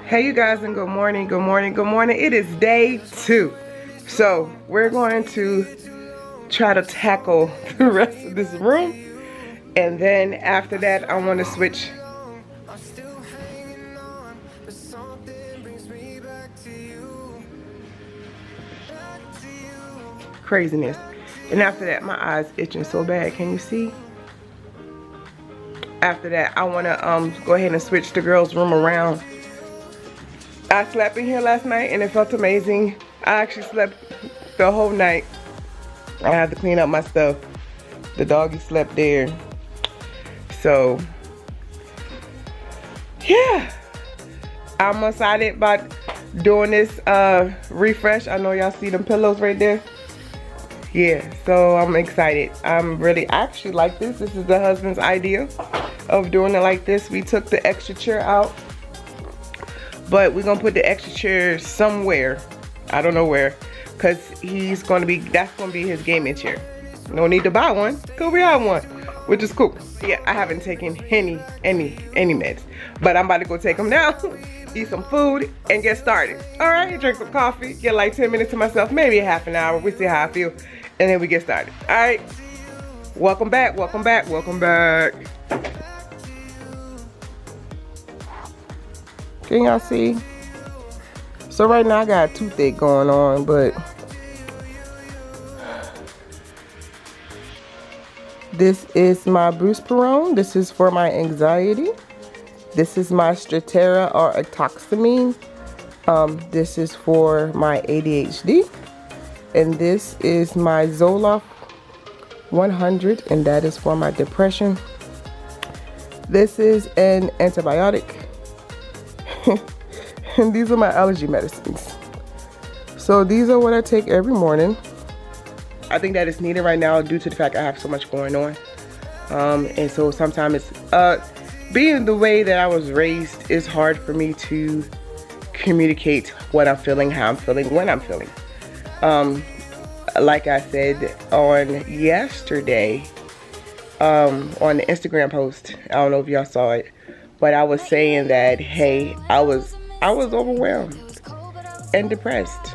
Hey you guys, and good morning, good morning, good morning. It is day 2. So we're going to try to tackle the rest of this room. And then after that, I want to switch. Craziness. And after that, my eyes itching so bad. Can you see? After that, I want to go ahead and switch the girls' room around. I slept in here last night and it felt amazing. I actually slept the whole night. I had to clean up my stuff. The doggy slept there. So, yeah. I'm excited about doing this refresh. I know y'all see them pillows right there. Yeah, so I'm excited. I actually like this. This is the husband's idea of doing it like this. We took the extra chair out. But we're gonna put the extra chair somewhere. I don't know where. Cause that's gonna be his gaming chair. No need to buy one, cause we have one, which is cool. Yeah, I haven't taken any meds. But I'm about to go take them now, eat some food, and get started. All right, drink some coffee, get like 10 minutes to myself, maybe a half an hour. We see how I feel, and then we get started. All right, welcome back, welcome back, welcome back. Can y'all see? So right now I got a toothache going on, but this is my buspirone. This is for my anxiety. This is my Stratera or atoxamine. This is for my ADHD. And this is my Zoloft 100, and that is for my depression. This is an antibiotic. And these are my allergy medicines. So these are what I take every morning. I think that is needed right now due to the fact I have so much going on. And so sometimes it's, being the way that I was raised, it's hard for me to communicate what I'm feeling, how I'm feeling, when I'm feeling. Like I said on yesterday, on the Instagram post, I don't know if y'all saw it, but I was saying that, hey, I was overwhelmed and depressed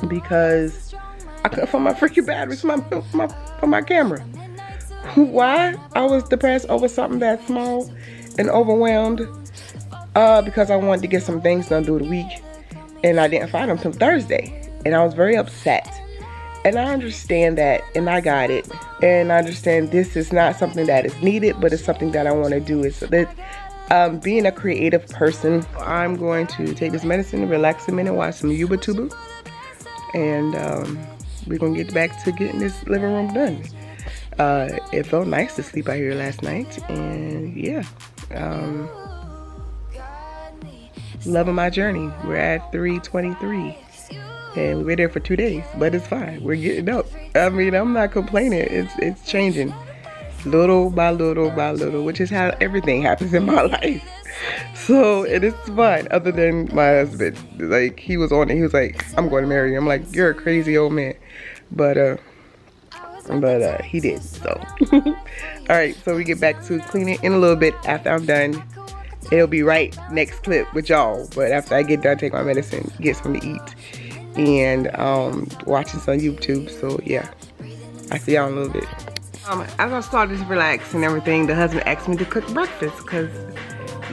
because I couldn't find my freaking batteries for my camera. Why? I was depressed over something that small and overwhelmed because I wanted to get some things done through the week, and I didn't find them until Thursday, and I was very upset. And I understand that, and I got it. And I understand this is not something that is needed, but it's something that I want to do. Is that being a creative person, I'm going to take this medicine, relax a minute, watch some YouTube, and we're going to get back to getting this living room done. It felt nice to sleep out here last night, and yeah, loving my journey. We're at 3:23. And we were there for 2 days, but it's fine. We're getting up. I mean, I'm not complaining. It's changing little by little by little, which is how everything happens in my life. So it is fun. Other than my husband, like he was on it. He was like, "I'm going to marry you." I'm like, "You're a crazy old man," but he did. So all right. So we get back to cleaning in a little bit after I'm done. It'll be right next clip with y'all. But after I get done, take my medicine, get something to eat, and watching some YouTube. So yeah, I see y'all in a little bit. As I started to relax and everything, the husband asked me to cook breakfast because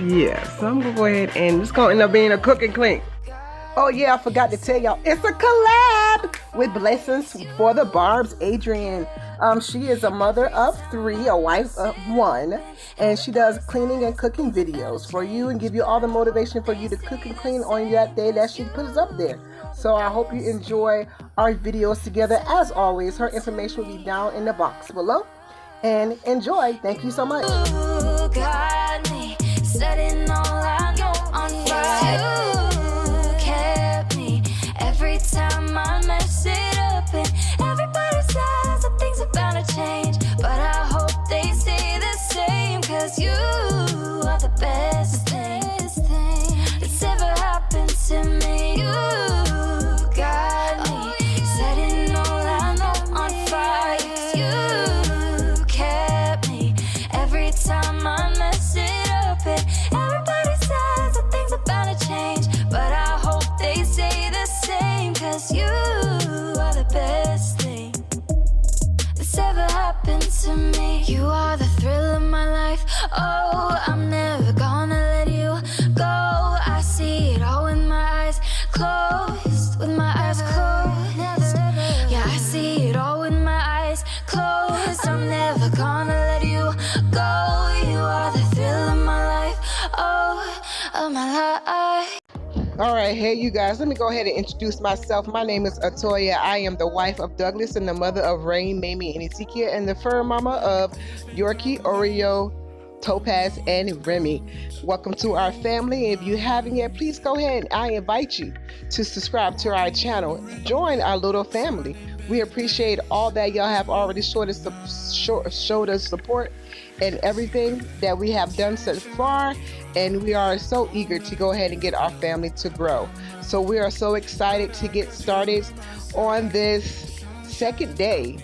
yeah, so I'm gonna go ahead and it's gonna end up being a cook and clean. Oh yeah, I forgot to tell y'all, it's a collab with Blessings for the Barbs, Adrian. She is a mother of 3, a wife of 1, and she does cleaning and cooking videos for you and give you all the motivation for you to cook and clean on that day that she puts up there. So I hope you enjoy our videos together. As always, her information will be down in the box below. And enjoy. Thank you so much. You got me setting all I know on fire. You kept me every time I mess it up, and everybody says that things are bound to change, but I hope they stay the same, 'cause you are the best thing that's ever happened to me. You got me setting all I know on fire. You kept me You are the thrill of my life. Oh, I'm never gonna let you go. I see it all with my eyes closed, with my eyes closed. Yeah, I see it all with my eyes closed. I'm never gonna let you go. You are the thrill of my life. Oh, of my life. All right, hey you guys, let me go ahead and introduce myself. My name is Atoya. I am the wife of Douglas and the mother of Rayne, Mamie, and Ezekia, and the fur mama of Yorkie, Oreo, Topaz, and Remy. Welcome to our family. If you haven't yet, please go ahead. I invite you to subscribe to our channel. Join our little family. We appreciate all that y'all have already showed us support and everything that we have done so far, and we are so eager to go ahead and get our family to grow. So we are so excited to get started on this second day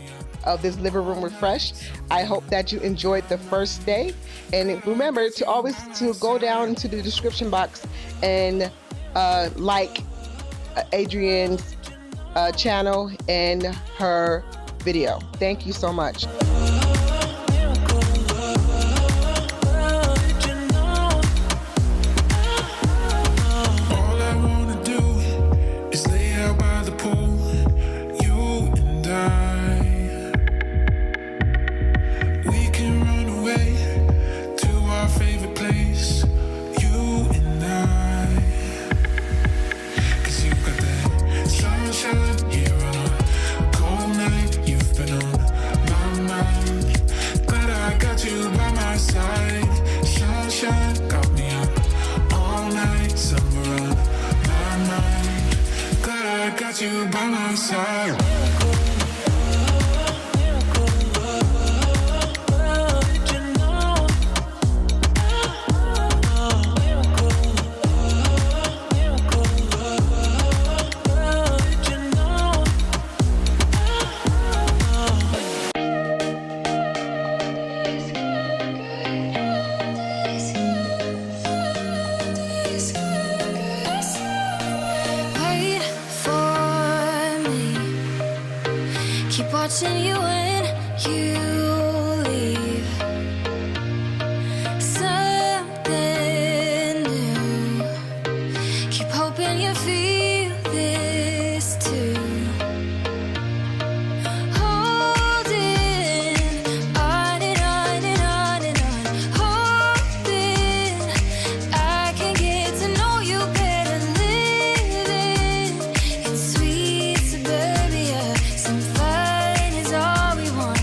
of this living room refresh. I hope that you enjoyed the first day, and remember to always go down into the description box and like Adrienne's channel and her video. Thank you so much. You by my side. Watching you when you leave. Something new. Keep hoping you feel this too. Holding on and on and on and on. Hoping I can get to know you better. Living in sweet suburbia. Some fun is all we want.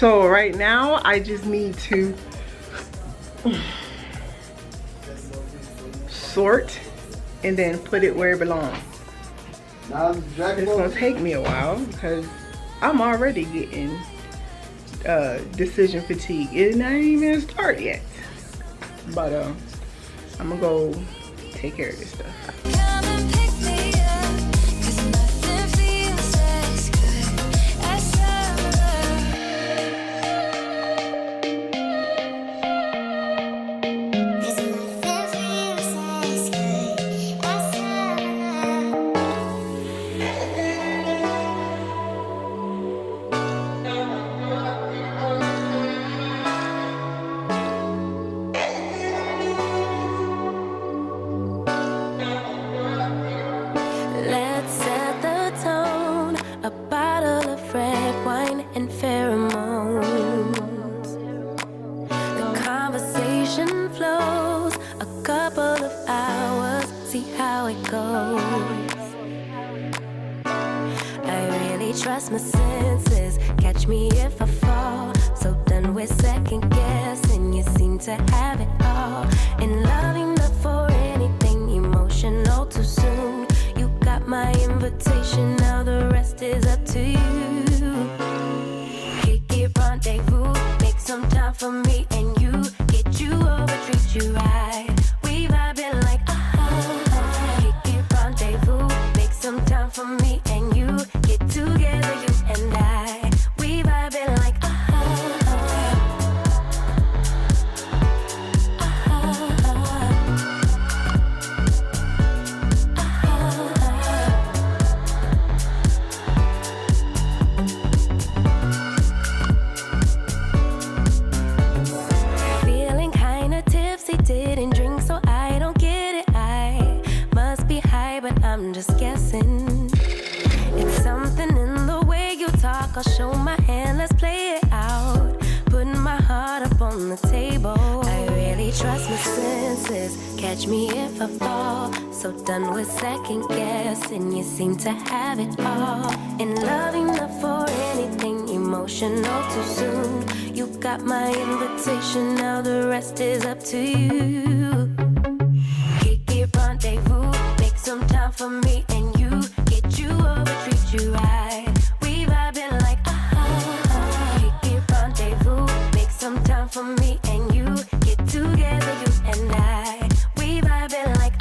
So right now I just need to sort and then put it where it belongs. It's gonna take me a while because I'm already getting decision fatigue. It not even start yet. But I'm gonna go take care of this stuff. Come and pick me up, 'cause nothing feels as good as summer. Let's set the tone, a bottle of red wine and pheromones. The conversation flows, a couple of hours, see how it goes. I really trust my senses, catch me if I fall. So done with second guessing, you seem to have it all. And loving the for anything emotional too soon. You got my invitation, now the rest is up to you. Kick it, rendezvous, make some time for me and you. Get you over, treat you right. We vibing like Kick it, rendezvous, make some time for me and you. Get together, you and I. We vibing like feeling kinda tipsy, didn't drink so I don't get it. I must be high, but I'm just guessing. It's something in the way you talk, I'll show my hand, let's play it out. Putting my heart up on the table. I really trust my senses, catch me if I fall. So done with second guessing, you seem to have it all. And loving the for anything emotional too soon. You got my invitation, now the rest is up to you. Kick it, rendezvous, make some time for me and you. Get you over, treat you right. We vibing like Kick it, rendezvous, make some time for me and you. Get together, you and I. We vibing like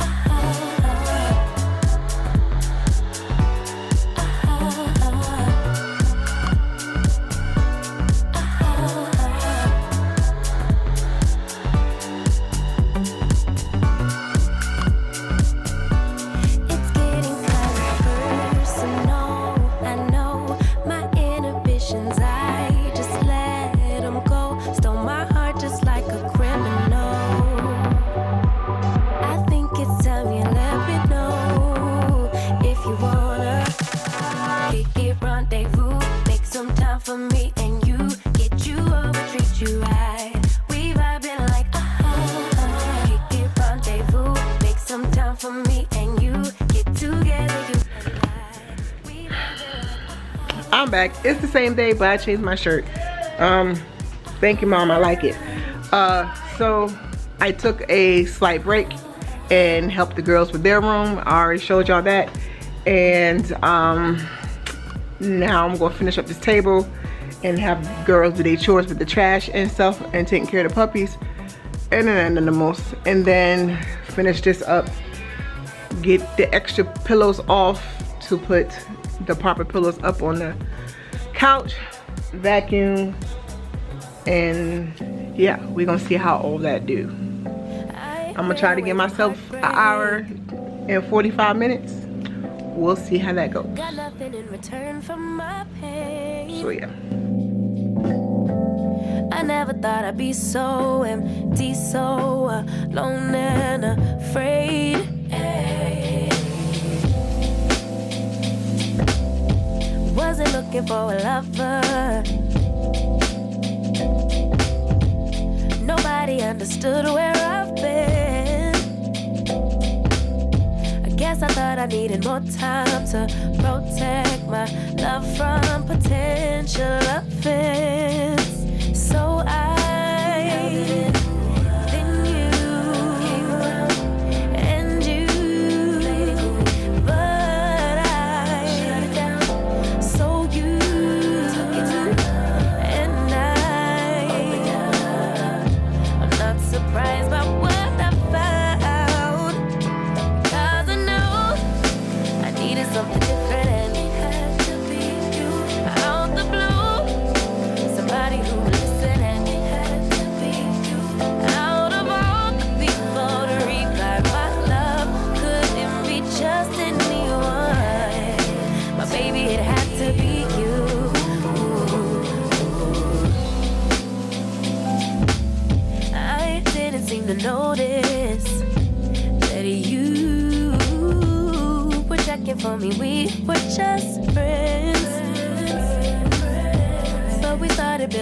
it's getting kind of personal. I know my inhibitions, I just let them go. Stole my heart just like a criminal. I think it's time you let me know if you wanna. Kick it, rendezvous, make some time for me and you. Get you over, treat you right. We vibing like Kick it, rendezvous, make some time for me and you. Get together, you and I. We vibing like I'm back. It's the same day, but I changed my shirt. Thank you, Mom. I like it. So I took a slight break and helped the girls with their room. I already showed y'all that. And now I'm gonna finish up this table and have girls do their chores with the trash and stuff and taking care of the puppies and then animals, and then finish this up, get the extra pillows off to put the proper pillows up on the couch, vacuum, and yeah, we're gonna see how all that do. I'm gonna try to give myself an hour and 45 minutes. We'll see how that goes. got nothing in return for my pain. So yeah. I never thought I'd be so empty, so alone and afraid. Wasn't looking for a lover. Nobody understood where I've been. I guess I thought I needed more time to protect my love from potential offense.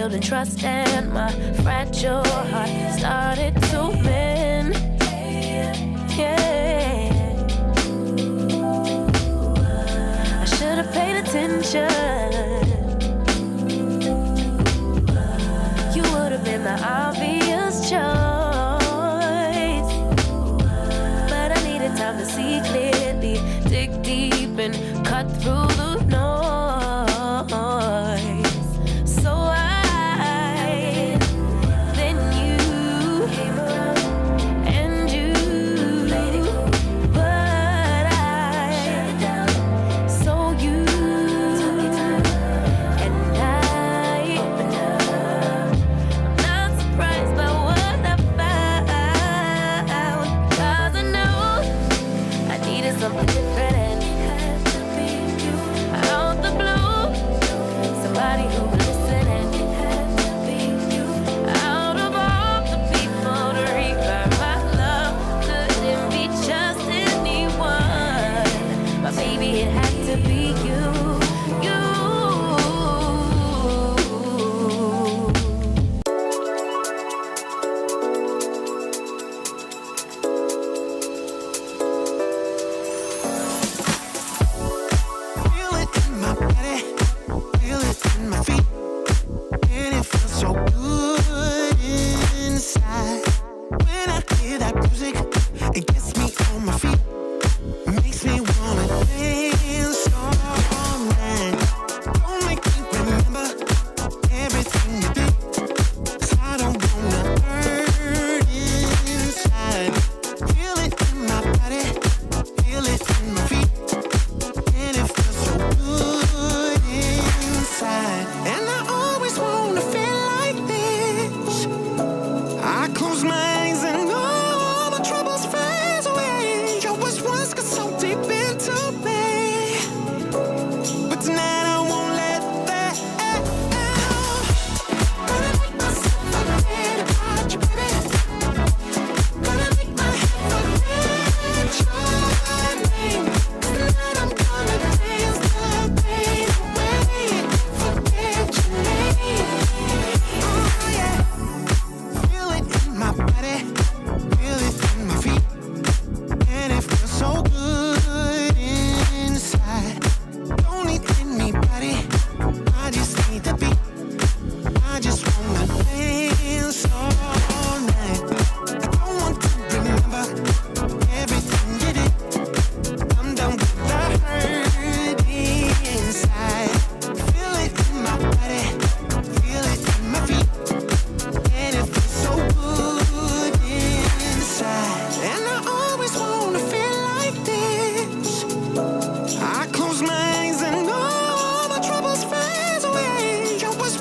building trust and my fragile heart started to mend. Yeah, I should have paid attention. You would have been the obvious choice, but I needed time to see clearly, dig deep and cut through the noise. So then you came around and you made it, but I shut it down. So you took your time and I'm not surprised by what I found, 'cause I know I needed something different and it had to be you. Out the blue, somebody who would listen and it had to be you. Out of all the people to revive my love, couldn't be just anyone, but baby it had to be you, you. Feel it in my body, feel it in my feet, and it feels so good inside. When I hear that music, it gets me on my feet.